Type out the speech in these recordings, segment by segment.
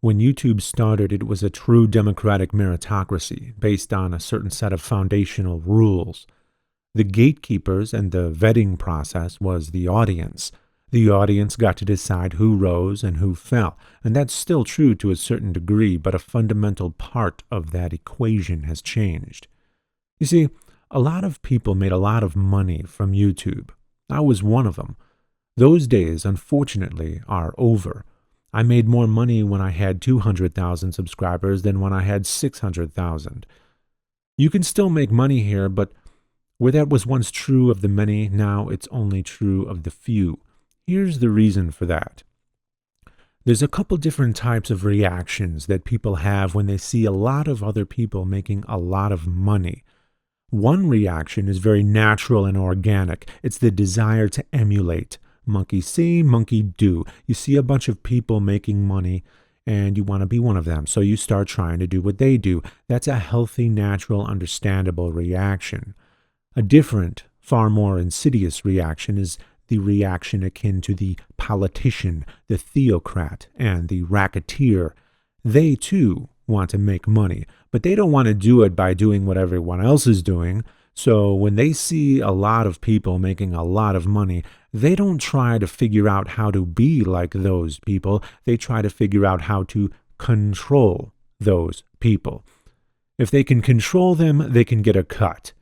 When YouTube started, it was a true democratic meritocracy based on a certain set of foundational rules. The gatekeepers and the vetting process was the audience. The audience got to decide who rose and who fell, and that's still true to a certain degree, but a fundamental part of that equation has changed. You see, a lot of people made a lot of money from YouTube. I was one of them. Those days, unfortunately, are over. I made more money when I had 200,000 subscribers than when I had 600,000. You can still make money here, but where that was once true of the many, now it's only true of the few. Here's the reason for that. There's a couple different types of reactions that people have when they see a lot of other people making a lot of money. One reaction is very natural and organic. It's the desire to emulate. Monkey see, monkey do. You see a bunch of people making money and you want to be one of them, so you start trying to do what they do. That's a healthy, natural, understandable reaction. A different, far more insidious reaction is the reaction akin to the politician, the theocrat, and the racketeer. They, too, want to make money, but they don't want to do it by doing what everyone else is doing. So when they see a lot of people making a lot of money, they don't try to figure out how to be like those people. They try to figure out how to control those people. If they can control them, they can get a cut.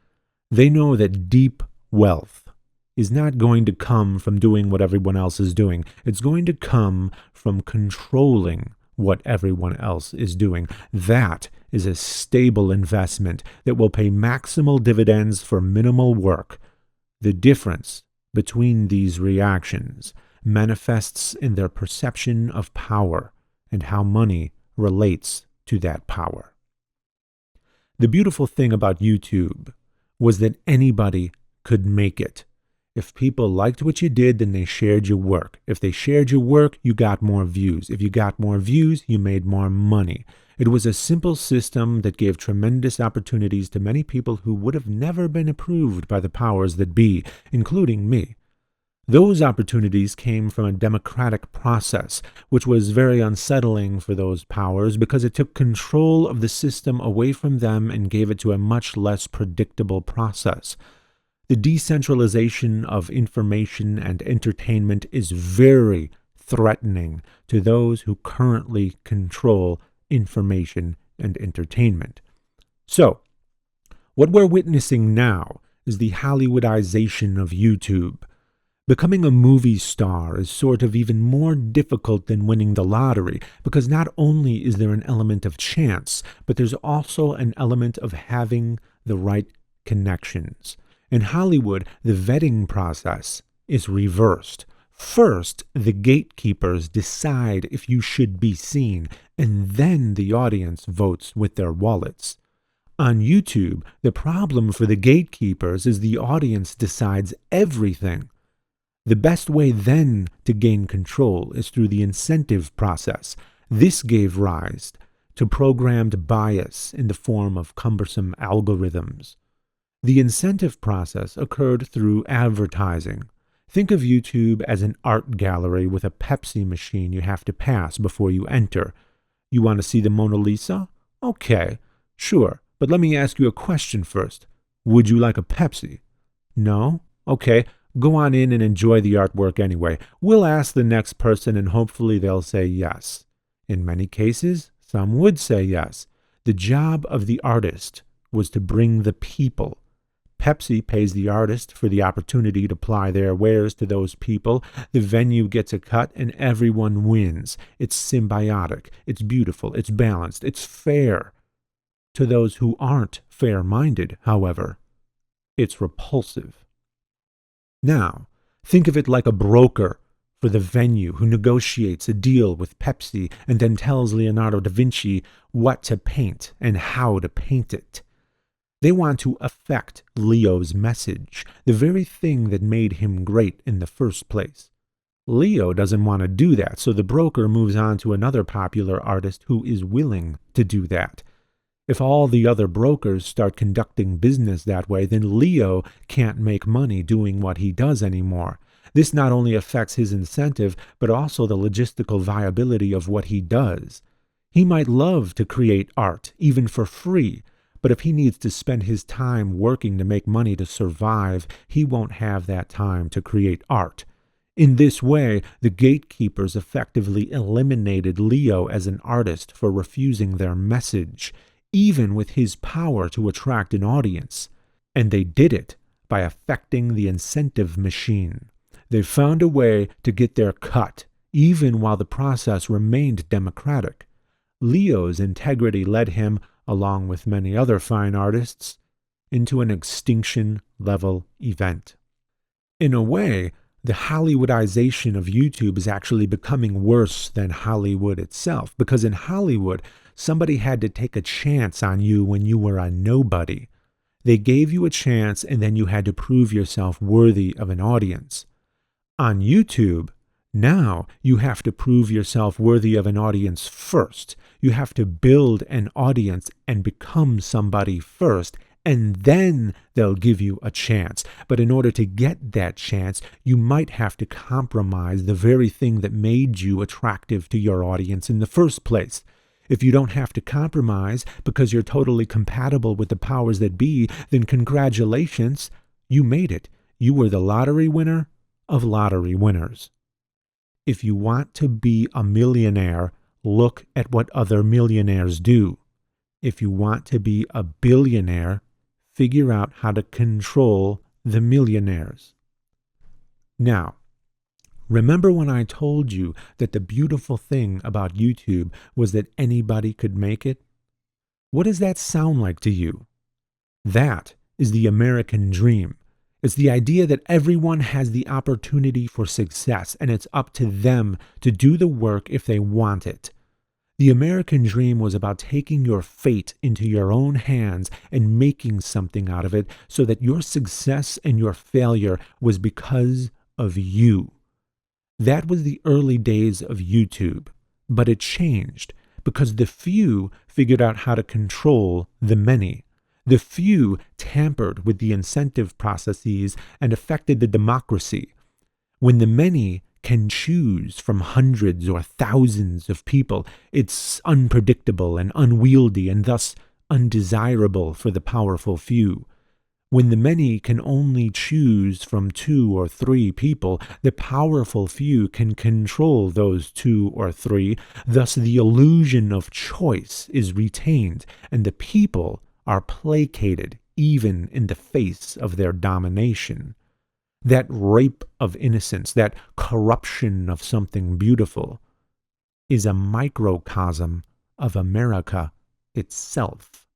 They know that deep wealth is not going to come from doing what everyone else is doing. It's going to come from controlling what everyone else is doing. That is a stable investment that will pay maximal dividends for minimal work. The difference between these reactions manifests in their perception of power and how money relates to that power. The beautiful thing about YouTube was that anybody could make it. If people liked what you did, then they shared your work. If they shared your work, you got more views. If you got more views, you made more money. It was a simple system that gave tremendous opportunities to many people who would have never been approved by the powers that be, including me. Those opportunities came from a democratic process, which was very unsettling for those powers because it took control of the system away from them and gave it to a much less predictable process. The decentralization of information and entertainment is very threatening to those who currently control information and entertainment. So, what we're witnessing now is the Hollywoodization of YouTube. Becoming a movie star is sort of even more difficult than winning the lottery because not only is there an element of chance, but there's also an element of having the right connections. In Hollywood, the vetting process is reversed. First, the gatekeepers decide if you should be seen, and then the audience votes with their wallets. On YouTube, the problem for the gatekeepers is the audience decides everything. The best way then to gain control is through the incentive process. This gave rise to programmed bias in the form of cumbersome algorithms. The incentive process occurred through advertising. Think of YouTube as an art gallery with a Pepsi machine you have to pass before you enter. You want to see the Mona Lisa? Okay, sure, but let me ask you a question first. Would you like a Pepsi? No? Okay, go on in and enjoy the artwork anyway. We'll ask the next person and hopefully they'll say yes. In many cases, some would say yes. The job of the artist was to bring the people. Pepsi pays the artist for the opportunity to ply their wares to those people. The venue gets a cut and everyone wins. It's symbiotic. It's beautiful. It's balanced. It's fair. To those who aren't fair-minded, however, it's repulsive. Now, think of it like a broker for the venue who negotiates a deal with Pepsi and then tells Leonardo da Vinci what to paint and how to paint it. They want to affect Leo's message, the very thing that made him great in the first place. Leo doesn't want to do that, so the broker moves on to another popular artist who is willing to do that. If all the other brokers start conducting business that way, then Leo can't make money doing what he does anymore. This not only affects his incentive, but also the logistical viability of what he does. He might love to create art, even for free, but if he needs to spend his time working to make money to survive, he won't have that time to create art. In this way, the gatekeepers effectively eliminated Leo as an artist for refusing their message, even with his power to attract an audience. And they did it by affecting the incentive machine. They found a way to get their cut, even while the process remained democratic. Leo's integrity led him, along with many other fine artists, into an extinction-level event. In a way, the Hollywoodization of YouTube is actually becoming worse than Hollywood itself, because in Hollywood, somebody had to take a chance on you when you were a nobody. They gave you a chance, and then you had to prove yourself worthy of an audience. On YouTube, now you have to prove yourself worthy of an audience first. You have to build an audience and become somebody first, and then they'll give you a chance. But in order to get that chance, you might have to compromise the very thing that made you attractive to your audience in the first place. If you don't have to compromise because you're totally compatible with the powers that be, then congratulations, you made it. You were the lottery winner of lottery winners. If you want to be a millionaire, look at what other millionaires do. If you want to be a billionaire, figure out how to control the millionaires. Now, remember when I told you that the beautiful thing about YouTube was that anybody could make it? What does that sound like to you? That is the American dream. It's the idea that everyone has the opportunity for success, and it's up to them to do the work if they want it. The American dream was about taking your fate into your own hands and making something out of it so that your success and your failure was because of you. That was the early days of YouTube, but it changed because the few figured out how to control the many. The few tampered with the incentive processes and affected the democracy. When the many can choose from hundreds or thousands of people, it's unpredictable and unwieldy and thus undesirable for the powerful few. When the many can only choose from 2 or 3 people, the powerful few can control those 2 or 3. Thus the illusion of choice is retained, and the people are placated even in the face of their domination. That rape of innocence, that corruption of something beautiful, is a microcosm of America itself.